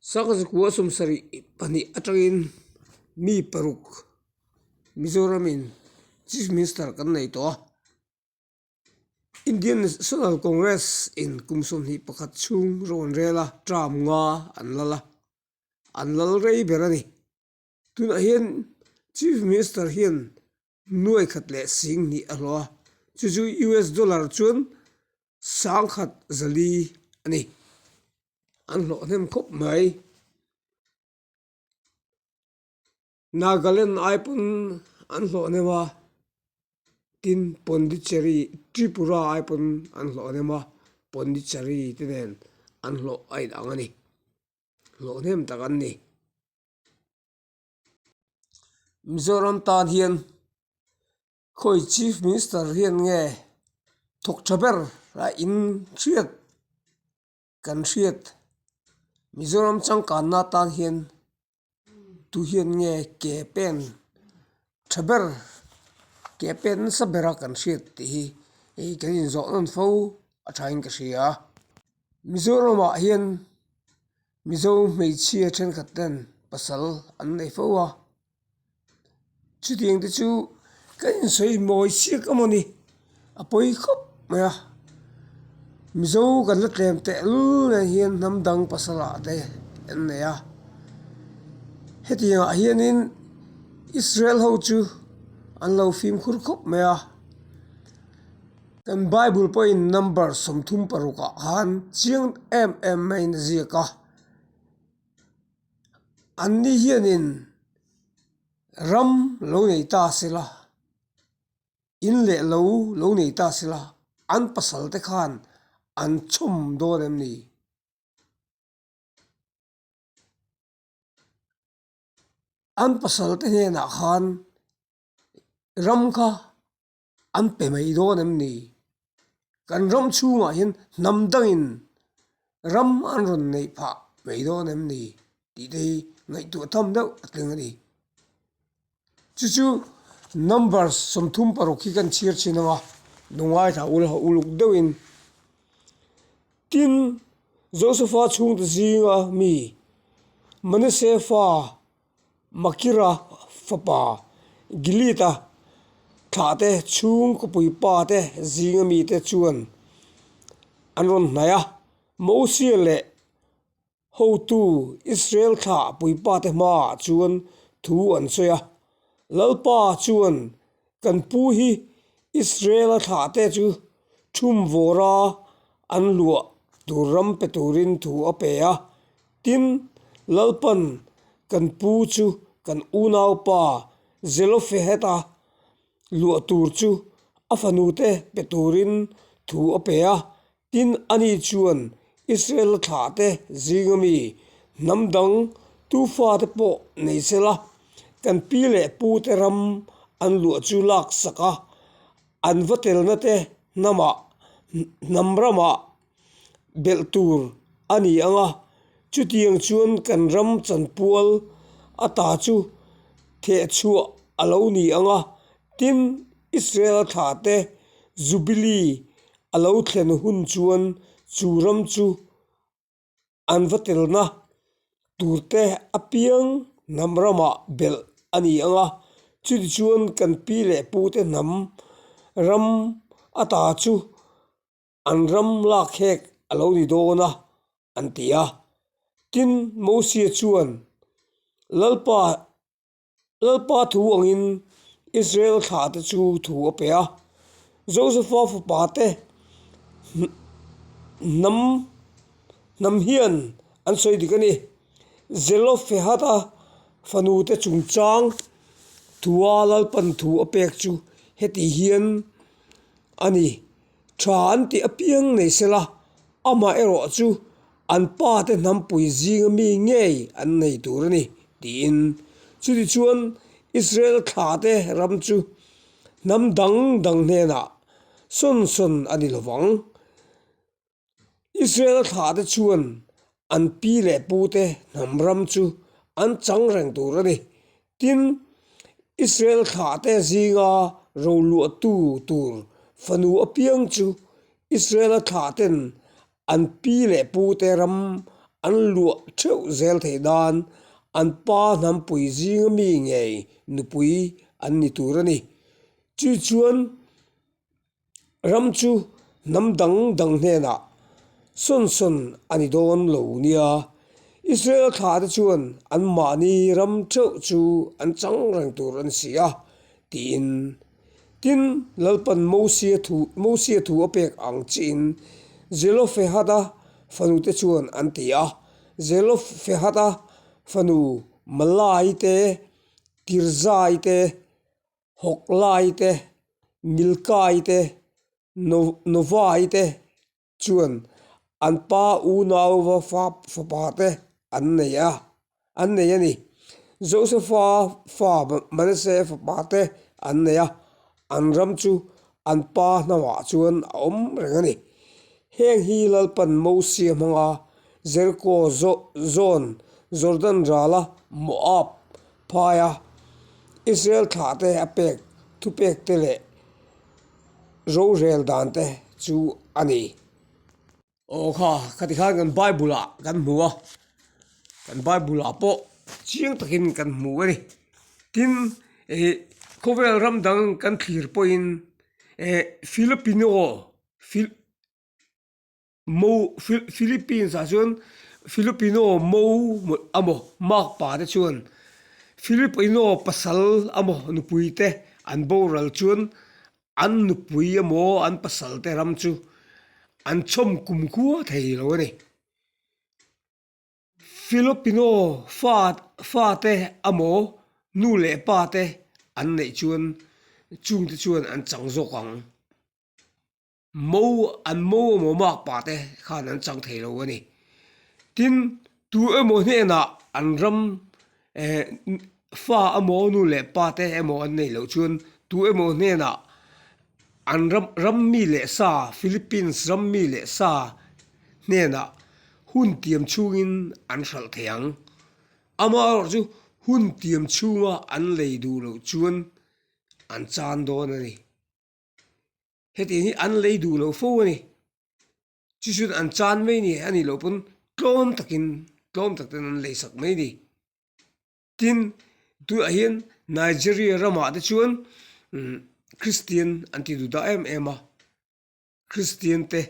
Sakazukua sumsari pani atangin mi paruk Mizoramin Chief Minister kan nei to Indian National Congress in kumsum hi pakhat chung ron rela tram nga anlal rei berani tuna hian Chief Minister hian nuai khat le sing ni alo chu US dollar chun sang khat zali ani an lo nem khop mai Nagaland aipun an lo nema tin Pondicherry Tripura aipun an lo nema Pondicherry tinen an lo ai dangani lo nem takan ni Mizoram tan hian khoi Chief Minister hian nge thok thaber ra in thiat kan thiat Mizoram changkan na tan hian tu hian nge ke pen thaber ke pen sabera kan thiat ti hi kan in zo non fo a thain ka ria Mizoram ah hian Mizo meichhia then khaten pasal an nei fo wa chuting te chu kan in soi moi siak amoni apoi khop maya Mizo kan la tlem te lu na hian namdang pasala te en ne ya hetia hianin Israel ho chu an lo fim khur khop maya kan Bible point number somthum paruka han chiang main ziaka anni hianin ram lo nei ta sila in le lo nei ta sila an pasal te khan an chum do nem ni an pasal te ne na khan ram kha an pe mai do nem ni kan ram chunga hin namdangin ram an ron nei pha mai do nem ni ti dei ngai tu tham deuh atling ani chu numbers somthum parokhi kan chir chinawa nungai tha uluk deuhin tin Josepha chung te zinga mi Manasefa Makira fapa Gilita thate chung ko pui pa te zinga mi te chuan anron naya Moses le ho tu Israel tha pui pa te ma chuan thu an soya lalpa chuan kan pu hi Israel tha te chu thum vora an lua turam peturin thu apeya tin lalpan kan pu chu kan unau pa zelofeheta lua tur chu afanute peturin thu apeya tin ani chuan Israel tha te zingami namdang tu fa te po nei sela kan pi le pu te ram an lua chu lak saka an vatel na te nama namrama beltur ani anga chutiang chuan kan ram chanpual ata chu the chu alo ni anga tin Israel tha te jubilee alo thlen hun chuan churam chu an vatel na turte apiang namrama bel ani anga chuti chuan kan pi le pu te nam ram ata chu an ram lak hek alo ni dona antia tin Moses chuan lalpa thu angin Israel tha te chu thu apea Josepha fa te nam hian an soi dikani zelofehata fanu te chungchang thua lalpan thu apek chu heti hian ani than ti apiang nei sela ama ero chu an pa te nam pui zinga mi ngei an nei turani tin chuti chuan Israel tha te ram chu nam dang hena son ani lowang Israel tha te chuan an pi le pu te nam ram chu an chang reng turani tin Israel tha te zinga ro lua tu tur fanu apiang chu Israel tha ten an pi le pu te ram an lụa treu zel thei dan an pa nam pui zinga mi ngei nu pui an ni turani chu chuan ram chu nam dang dang hne na son son ani don lo nia Israel tha te chuan an mani ram treu chu an chang rang tur an sia tin lalpan mosia thu apek ang chin zelofehada fanu te chuan an tia zelofehada fanu malai te tirzai te hoklai te milkai te novai te chuan an pa u nau va fa pa te an nei ani Josepha fa manase fa pa te an nei an ram chu an pa nawa chuan om rengani heng hi lalpan mosia manga Jericho zone Jordan rala Moab phaya Israel tha te apek thupek te le ro rel dan te chu ani o kha khati kha kan bible kan muwa kan bible po chiang takin kan mu ani tin kovel ram dang kan thlir poin Philippines a chuan Filipino mo amo mak pa te chuan Filipino pasal amo nupui te an boral chuan an nupui amo an pasal te ram chu an chom kum khu thei lo ni Filipino fa te amo nu le pa te an nei chuan chung te chuan an chang zo kang mo mak pa te khan an chang thei lo ani tin tu emo hne na an ram fa amo nu le pa te emo an nei lo chuan tu emo hne na an ram mi le sa Philippines ram mi le sa hne na hun tiam chungin an hral theang ama chu hun tiam chunga an lei du lo chuan an chan don ani heti ni an lei du lo fo ani chu chun an chan mai ni ani lo pun tlom takin an lei sak mai ni tin tu a hian Nigeria rama te chuan Christian anti du da ema Christian te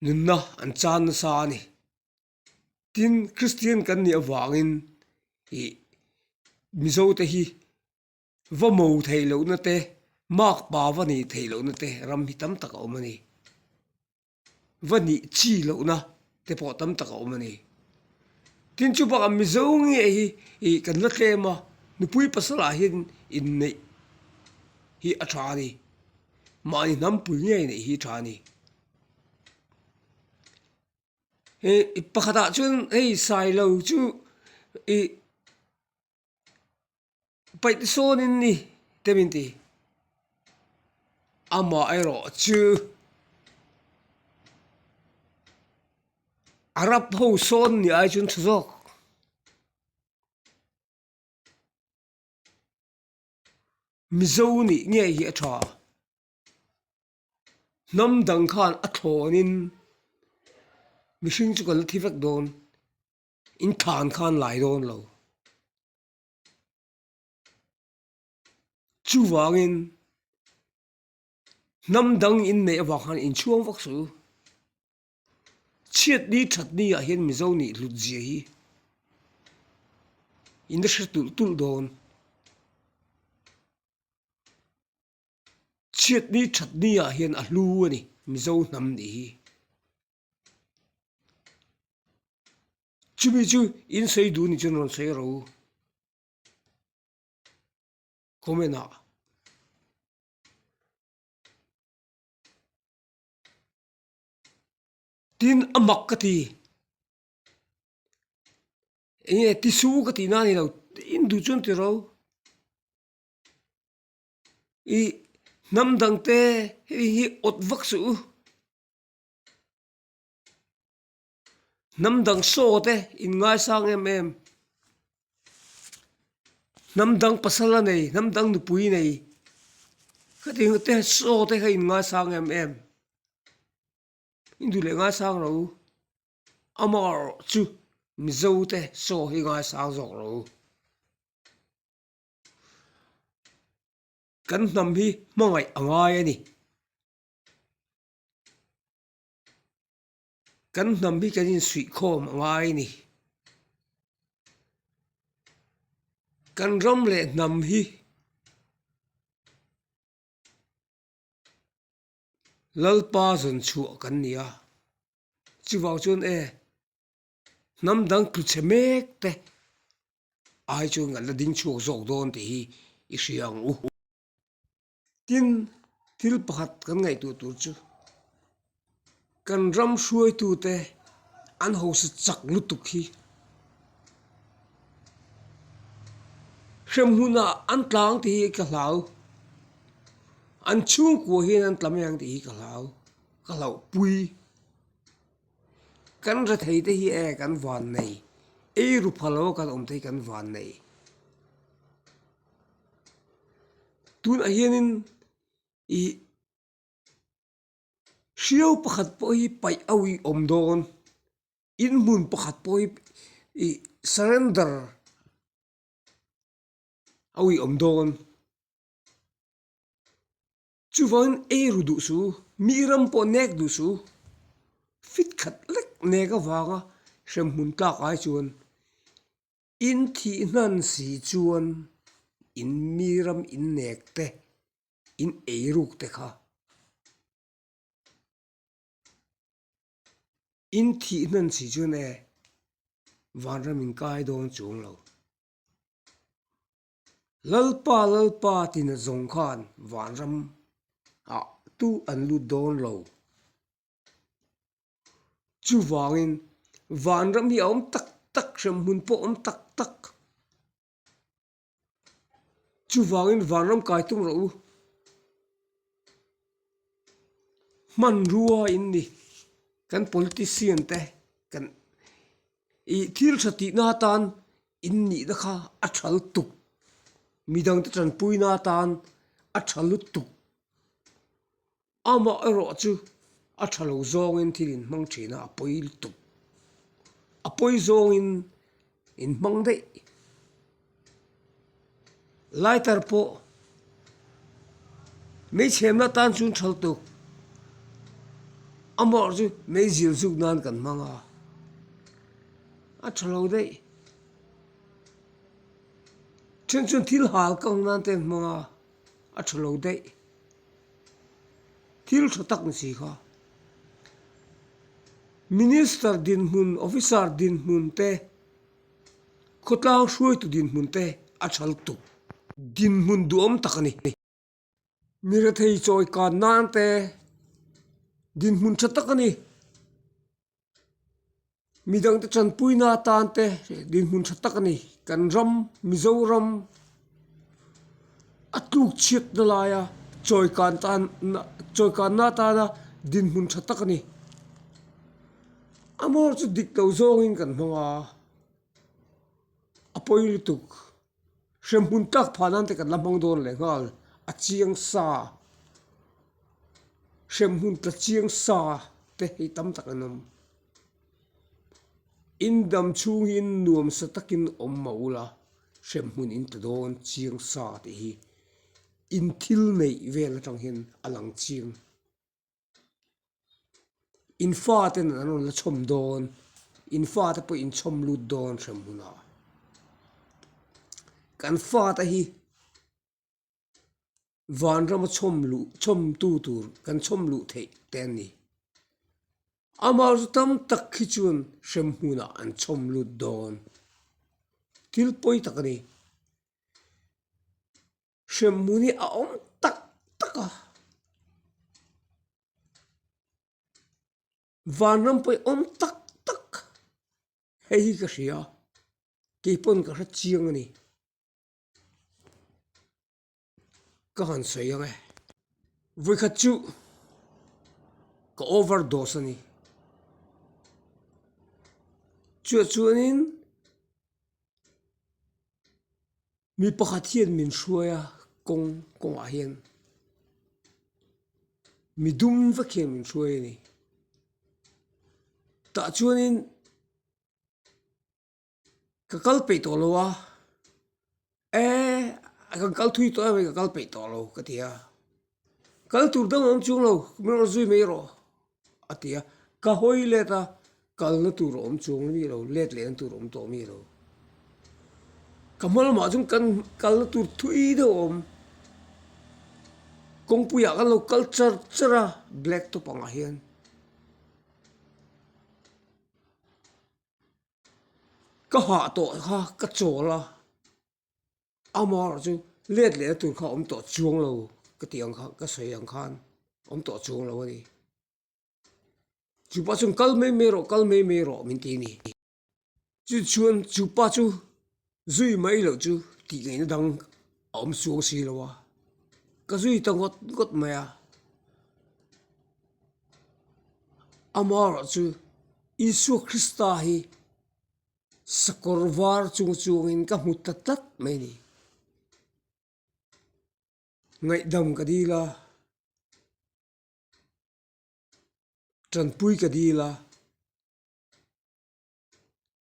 nunna an chan na sa ni tin Christian kan ni awangin mizo te hi vamo thei lo na te mak pa vani thei lo na te ram hi tam tak omani vani chi lo na te po tam tak omani tin chu ba mizo ngi hi kan la tlema nupui pasala hin in nei hi athani mani nam pui ngai nei hi thani pakhata chun sai lo chu pai sonin ni teminti ama ero chu arab ho son ni ai chun thuzok mizo ni nge hi atha nam dang khan athonin mishing chu kal thivek don in than khan lai don lo chu wangin nam dang in ne wa khan in chuang vak su chiat ni that ni a hian mizo ni lut ji hi in der tul don chiat ni that ni a hian a hlu ani mizo nam ni hi chumi chu in sei du ni chun ron sei ro komena tin amak ka ti ti su ka ti na ni lo in du chun ti ro nam dang te hi ot vak su nam dang so te in ngai sang em nam dang pasala nei nam dang nu pui nei ka ti te so te in ngai sang em in du le ngai sang ro amor chu mi zo te so hi ngai sang zok ro kan nam hi mangai angai ani kan nam hi kan in sui khom angai ni kan ram le nam hi lalpa zon chu kan nia chu wau chun nam dang tu chemek te ai chu ngal la ding chu zok don ti hi i hriang u tin thil pakhat kan ngai tu tur chu kan ram hruai tu te an ho se chak lutuk hi hrem huna an tlang ti hi ka hlau an chung ko hi an tlam yang ti hi ka hlau pui kan ra thei te hi kan van nei ru phalo kan om te kan van nei tun a hianin i hriau pakhat po hi pai awi om don in mun pakhat po hi surrender awi om don chuwan ru du su miram po nek du su fit khat lek neka wanga hrem mun tlak ai chuan in thi nan si chuan in miram in nek te in ruk te kha in thi nan si chuan vanram in kai don chung lo lalpa tin zong khan vanram tu an lu don lo chu wangin vanram hi om tak hrem hun po om tak chu wangin vanram kai tung ro man ruwa in ni kan politician te kan thil thati na tan in ni da kha a thal tuk midang te tran pui na tan a thalu tuk ama ero chu a thalo zong in thilin mang thina apoi tuk apoi zong in mang dei lai tar po me chem na tan chun thal tuk ama chu me zil zuk nan kan manga a thalo dei chen chun thil hal kang nan ten manga a thalo dei thil thotak ni si kha minister din mun officer din mun te khotlang hruai tu din mun te a thal tu din mun duam takani mira thei choi kan nan te din mun chatakani midang te chan puina tan te din mun chatakani kan ram mizoram atluk chiat na laya choi kan na ta na din mun chatakani amor chu dik to zong in kan manga apoi tuk hrem hun tak phanan te kan lamang don le ngal a chiang sa hrem hun ta chiang sa te hi tam tak anom in dam chung in nuam sa takin om maula hrem hun in ta don chiang sa te hi in thil nei vel atang hin alang chiang in fa ten anon la chom don in fa te po in chom lut don hrem huna kan fa ta hi van ram chom tu tur kan chom lu the ten ni amar tam tak khi chun hrem huna an chom lut don til poi takani hrem muni a om taka van ram poi om tak hei ka hria ke pon ka hra chiang ani ka han sei yang voi khat chu ka overdose ani chuanin mi pakhat hian min hruaya kong a hian mi dum va khem min hruai ani ta chuanin ka kal pe to lo wa e ka kal thui to ai ka kal pe to lo ka tia kal tur dang om chung lo me ro zui me ro atia ka hoi le ta kal na tur om chung mi lo let le tur om to mi lo kamal ma chung kan kal na tur thui do om kong puya kan lo culture chara black to pang hian ka ha to ha ka chola amar chu let le tur kha om to chuang lo ka tiang kha ka sei ang khan om to chuang lo ni chu pa chung kal me ro min ti ni chu chuan chu pa chu zui mai lo chu ti ngai na dang om suang si lo wa ka zui ta got ma ya amar chu isu krista hi sakorvar chung chung in ka hmu tat mai ni ngai dam ka di la tran pui ka di la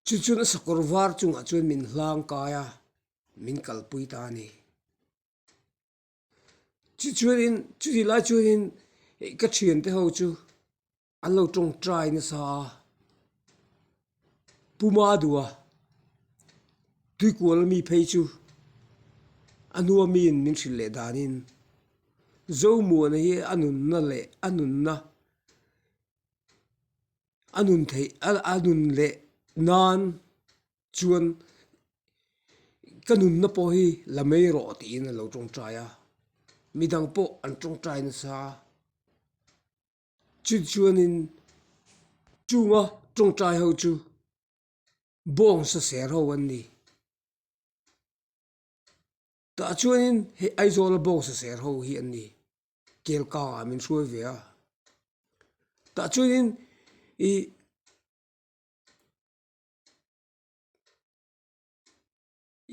chu chun sakorvar chung a chuan min hlang ka ya min kal pui ta ni chu chuan in chu hi la chuan in ka thian te ho chu an lo tong trai na sa puma dua tui kual mi phei chu anua mi in min thil le danin zo mu na hi anun na le anun na anun thei anun le nan chuan kanun na po hi lamei ro ti na lo tong traya midang po an tong trai na sa chu chuan in chunga tong trai ho chu bong sa ser ho an ni ta chuan in he aizol bong sa ser ho hi an ni kel ka min hruai ve a ta chuan in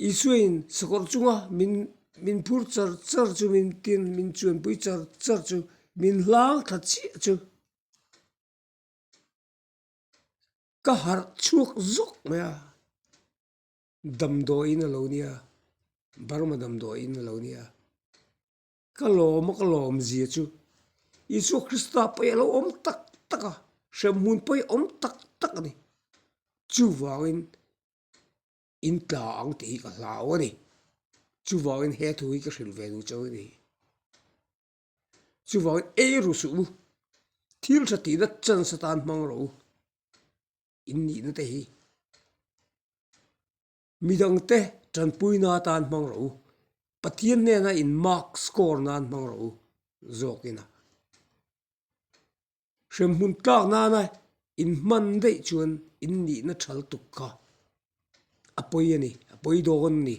i suin sakor chunga min phur char chu min tin min chuan pui char chu min hlang tha chi chu ka har chuak zok maya dam do in lo nia barma dam do in lo nia ka lom zia chu isu krista pe lo om tak taka shem mun pe om tak ni chu wawin in tla ang ti ka hlaw ni chu wawin he thui ka hril ve nu chaw ni chu wawin e ru su thil tha ti da chan satan mang ro in ni na te hi midang te tran pui na tan mang ro pathian ne na in mark score nan mang ro zokina shem mun tlak na na in man dei chuan in ni na thal tuk kha apoi ani apoi dogon ni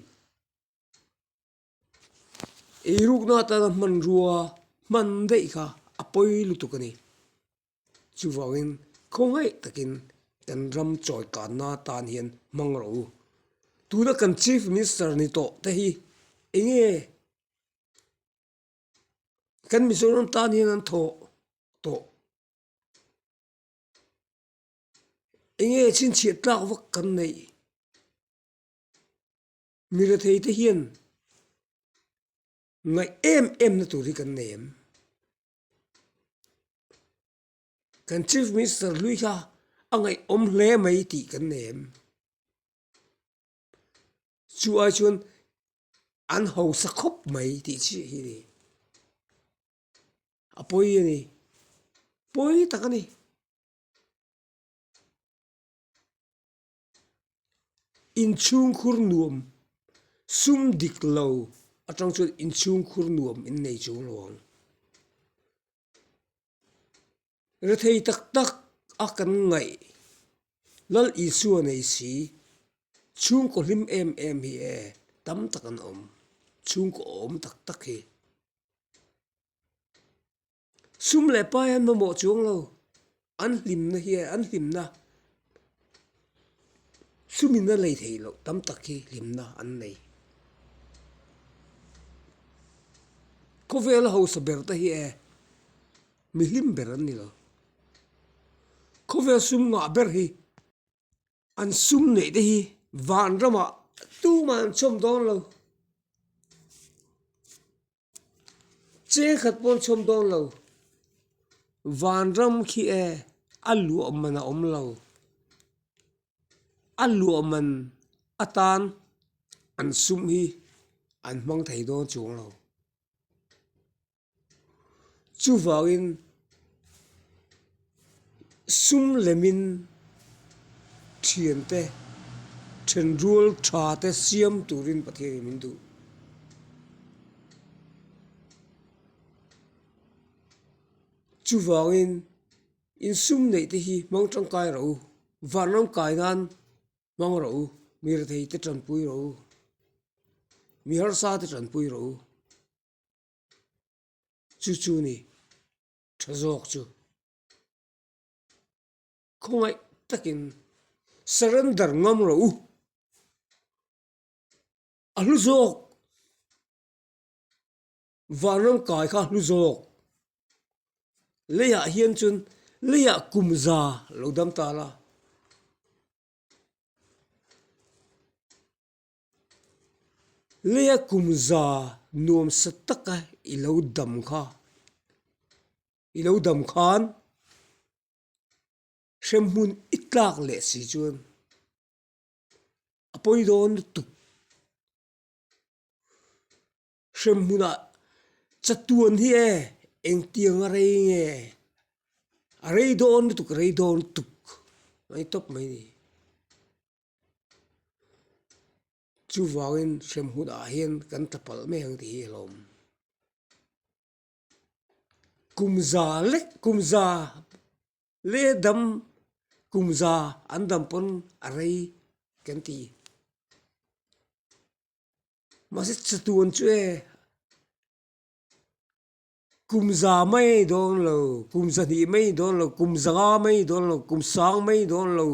e ruk na ta man ruwa man dei kha apoi lutuk ani chu wawin khongai takin kan ram choi ka na tan hian mang ro tu da kan chief minister ni to te hi enge kan mizoram tan hian an tho to enge chin chi tlak wak kan nei mira thei te hian ngai em na tu ri kan nem kan chief minister lui kha angai om hle mai ti kan nem chu ai chuan an ho sa khop mai ti chi hi ni apoi ni poi takani in chung khur nuam sum dik lo atang chuan in chung khur nuam in nei chung lawng re thei tak a kan ngai lal isu nei si chung ko lim em hi e tam takan om chung ko om tak hi sum le pa yan mo chung lo an lim na hi an lim na sumin na lei thei lo tam tak hi lim na an nei ko vel ho sa ber ta hi e mi lim ber an ni lo ko vel sum nga ber hi an sum nei de hi van rama tu man chom don lo che khat pon chom don lo van ram khi e alu man om lo alu man atan an sum hi an mang thei don chung lo chu wangin sum lemin thian te then rul tha te siam turin pathe min du chu wangin in sum nei te hi mang tang kai ro vanam kai nan mang ro mir thei te tran pui ro mi har sa te tran pui ro chu chu ni thazok chu khongai takin surrender ngam ro alu zok vanam kai kha lu zok leya hian chun leya kumza lodam ta la leya kumza nuam sataka ilo dam khan shemhun itlak le si chuan apoi don tu shemhuna chatuan hi e eng tiang a rei nge a rei don tuk mai top mai ni chu wangin shemhun a hian kan tapal me hang ti lom kumza le dam kumza andam pon a rei kan ti masi chatuan chu e kumza mai don lo kumza ni mai don lo kumzanga mai don lo kumsang mai don lo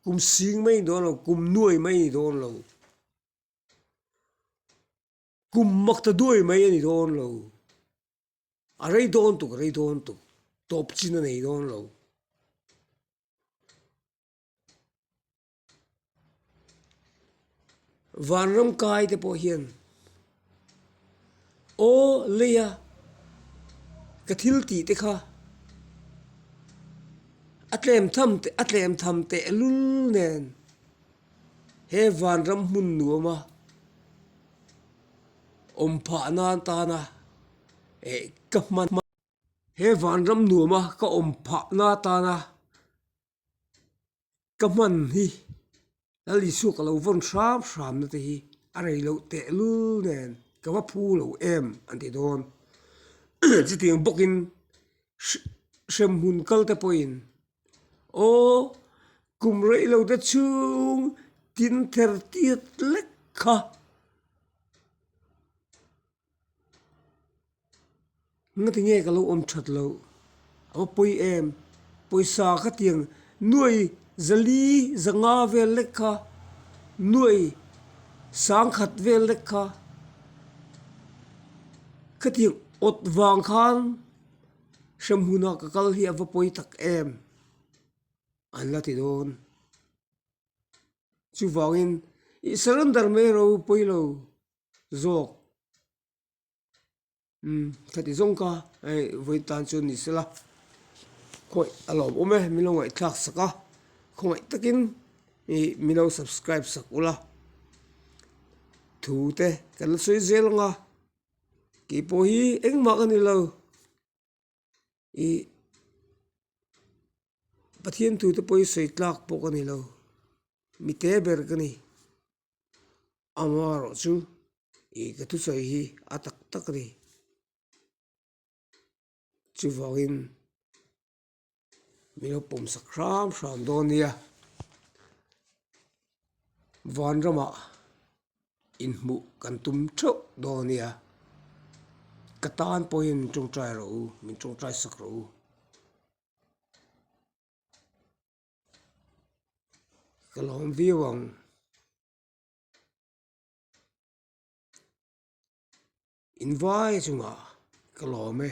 kumsing mai don lo kumnuai mai don lo kummakta duai mai ani don lo arei don tuk top china nei don lo vanram kai te po hian o leya kathil ti te kha atlem tham te lul nen he vanram mun nuama om pha nan ta na e kaman he vanram nuama ka om pha na ta na kaman hi ali su ka lo von sham na te hi arei lo te lul nen ka wa phu lo em anti don chi tiang bokin shem hun kal te poin o kum rei lo te chung tin ther tiat lek kha ngati nge ka lo om that lo o poi em poi sa kha tiang nuai zali zanga vel lek kha nuai sang khat vel lek kha khatiang ot wang khan shamhuna ka kal hi ava poi tak em an la ti don chu wangin I surrender me ro poi lo zok khati zong ka ai voi tan chu ni sela khoi alom ome milong ai thak saka khoi takin I mino subscribe sakula thu te kan soi zel nga ki po hi eng ma kan lo I pathian thu te poi soi tlak po kan lo mi te ber kan ni amaro chu I ka tu soi hi atak tak ri chu wangin mino pom sakram donia van rama in mu kan tum tho donia katan poin trong trai ro min trong trai sak ro kalom viwang in vai chunga kalome